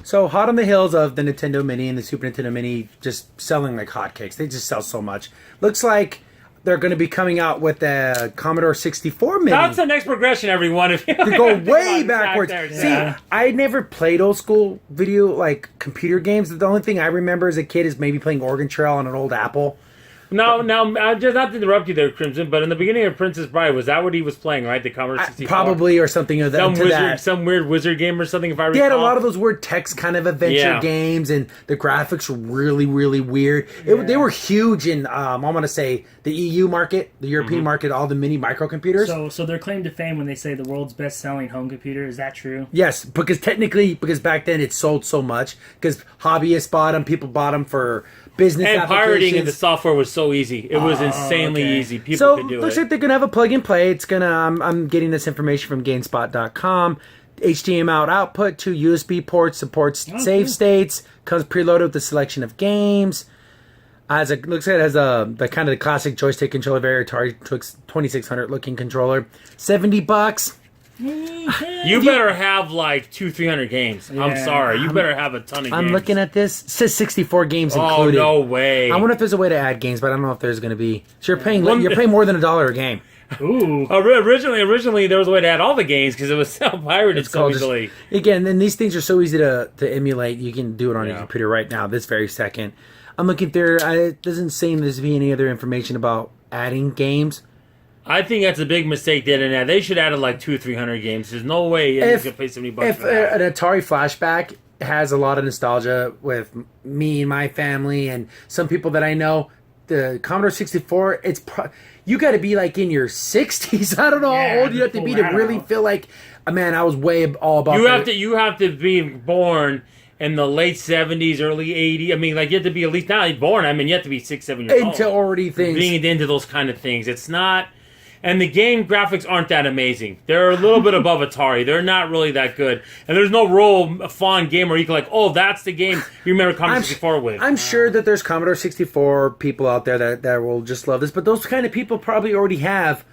So hot on the heels of the Nintendo Mini and the Super Nintendo Mini just selling like hotcakes. They just sell so much. Looks like they're going to be coming out with the Commodore 64 Mini. That's the next progression, everyone. If you go way backwards. Back there, See, I never played old school computer games. The only thing I remember as a kid is maybe playing Oregon Trail on an old Apple. Now, just not to interrupt you there, Crimson, but in the beginning of Princess Bride, was that what he was playing, right? The Commodore 64? Probably, or something of that. Some weird wizard game or something, if I recall. They had a lot of those weird text kind of adventure games, and the graphics were really, really weird. They were huge in, I want to say, the EU market, the European market, all the mini microcomputers. So their claim to fame when they say the world's best-selling home computer, is that true? Yes, because back then it sold so much, because hobbyists bought them, people bought them for business and applications. pirating the software was so easy. It was insanely easy. People could do it. So looks like they're gonna have a plug and play. It's gonna. I'm getting this information from GameSpot.com. HDMI output, 2 USB ports, supports save states. Comes preloaded with a selection of games. Looks like it has the kind of the classic joystick controller, very Atari 2600 looking controller. $70. You better have like 200-300 games. I'm sorry. You better have a ton of games. I'm looking at this. It says 64 games included. Oh, no way. I wonder if there's a way to add games, but I don't know if there's going to be. So you're paying more than $1 a game. Ooh. Originally there was a way to add all the games because it was self-pirated so easily. Again, and these things are so easy to emulate. You can do it on your computer right now, this very second. I'm looking through. It doesn't seem there's be any other information about adding games. I think that's a big mistake they didn't add. They should add like 200-300 games. There's no way you can pay $70 if for that. An Atari Flashback has a lot of nostalgia with me and my family and some people that I know, the Commodore 64, you got to be like in your 60s. I don't know how old you have to be to really feel like, man, I was way all about You have to be born in the late 70s, early 80s. I mean, like, you have to be at least not born. I mean, you have to be 6-7 years old. Into already things. Being into those kind of things. It's not... And the game graphics aren't that amazing. They're a little bit above Atari. They're not really that good. And there's no real fun game where you can like, oh, that's the game you remember Commodore 64 with. I'm sure that there's Commodore 64 people out there that will just love this. But those kind of people probably already have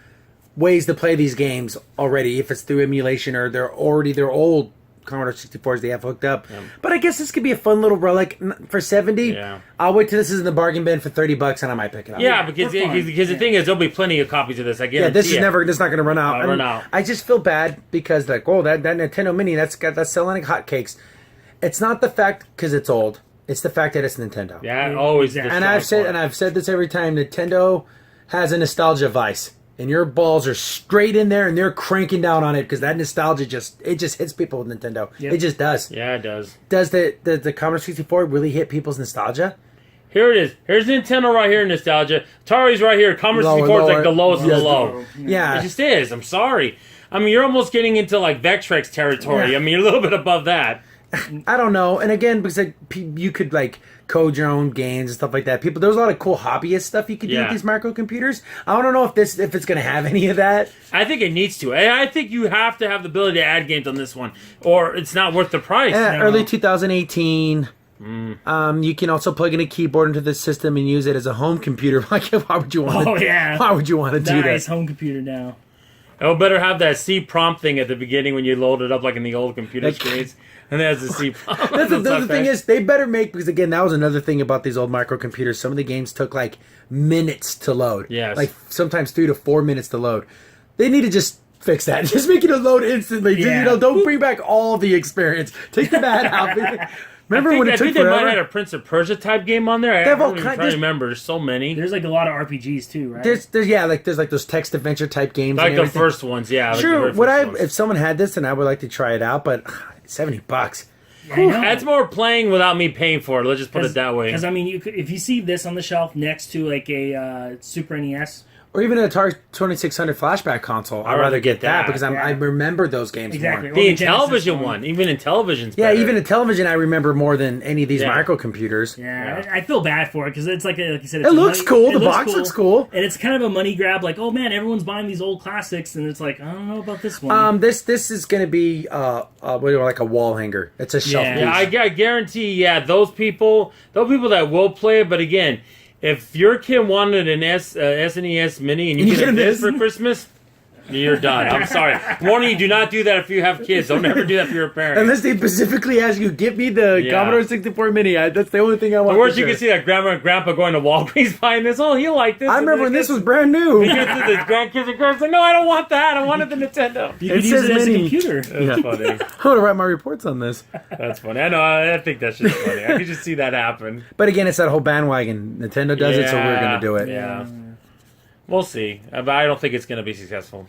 ways to play these games already. If it's through emulation or they're old Commodore 64s they have hooked up. Yeah. But I guess this could be a fun little relic for $70. Yeah. I'll wait till this is in the bargain bin for $30 and I might pick it up. Yeah, because the thing is there'll be plenty of copies of this. I guarantee. This is not going to run out. I just feel bad because that Nintendo Mini that's selling like hotcakes. It's not the fact because it's old. It's the fact that it's Nintendo. Yeah, always. And I've said this every time. Nintendo has a nostalgia vice. And your balls are straight in there, and they're cranking down on it because that nostalgia just hits people with Nintendo. Yep. It just does. Yeah, it does. Does the Commodore 64 really hit people's nostalgia? Here it is. Here's Nintendo right here, nostalgia. Atari's right here. Commodore 64 is like the lowest of the low. Yeah. It just is. I'm sorry. I mean, you're almost getting into like Vectrex territory. Yeah. I mean, you're a little bit above that. I don't know. And again, because you could like code your own games and stuff like that. There's a lot of cool hobbyist stuff you could do with these microcomputers. I don't know if it's going to have any of that. I think it needs to. I think you have to have the ability to add games on this one, or it's not worth the price. Early 2018. You can also plug in a keyboard into the system and use it as a home computer. Like, why would you want? Why would you want to do that? Nice home computer now. Oh, better have that C prompt thing at the beginning when you load it up, like in the old computer screens. And there's the C prompt. The thing is, they better make, because again, that was another thing about these old microcomputers. Some of the games took like minutes to load. Yes. Like sometimes 3 to 4 minutes to load. They need to just fix that. Just make it a load instantly. Yeah. Don't bring back all the experience. Take the bad out. Remember when it took forever? They might have had a Prince of Persia type game on there. I'm trying to remember. There's so many. There's like a lot of RPGs too, right? There's like those text adventure type games. Like the first ones, yeah. Sure. If someone had this, then I would like to try it out. But $70. That's more playing without me paying for it. Let's just put it that way. Because I mean, if you see this on the shelf next to like a Super NES. Or even an Atari 2600 flashback console. I'd rather get that because I remember those games more. The Intellivision one. Even Intellivision's better. Yeah, even Intellivision I remember more than any of these microcomputers. Yeah, I feel bad for it because it's like you said. It looks cool. The box looks cool. And it's kind of a money grab. Like, oh man, everyone's buying these old classics. And it's like, I don't know about this one. This is going to be like a wall hanger. It's a shelf piece. I guarantee, those people that will play it, but again... If your kid wanted an SNES Mini and you get this for Christmas, You're done. I'm sorry. Warning you, do not do that if you have kids. Don't ever do that for your parents. Unless they specifically ask you, get me the Yeah. Commodore 64 Mini. That's the only thing I want. The worst for you can sure. see that grandma and grandpa going to Walgreens buying this. Oh, he'll like this. I remember when this was brand new. You get to the grandkids and girls like, no, I don't want that. I wanted the Nintendo. You could It use says it as a mini. computer. That's funny. I'm gonna write my reports on this. That's funny. I know. I think that's just funny. I could just see that happen. But again, it's that whole bandwagon. Nintendo does it, so we're gonna do it. Yeah. We'll see. But I don't think it's going to be successful.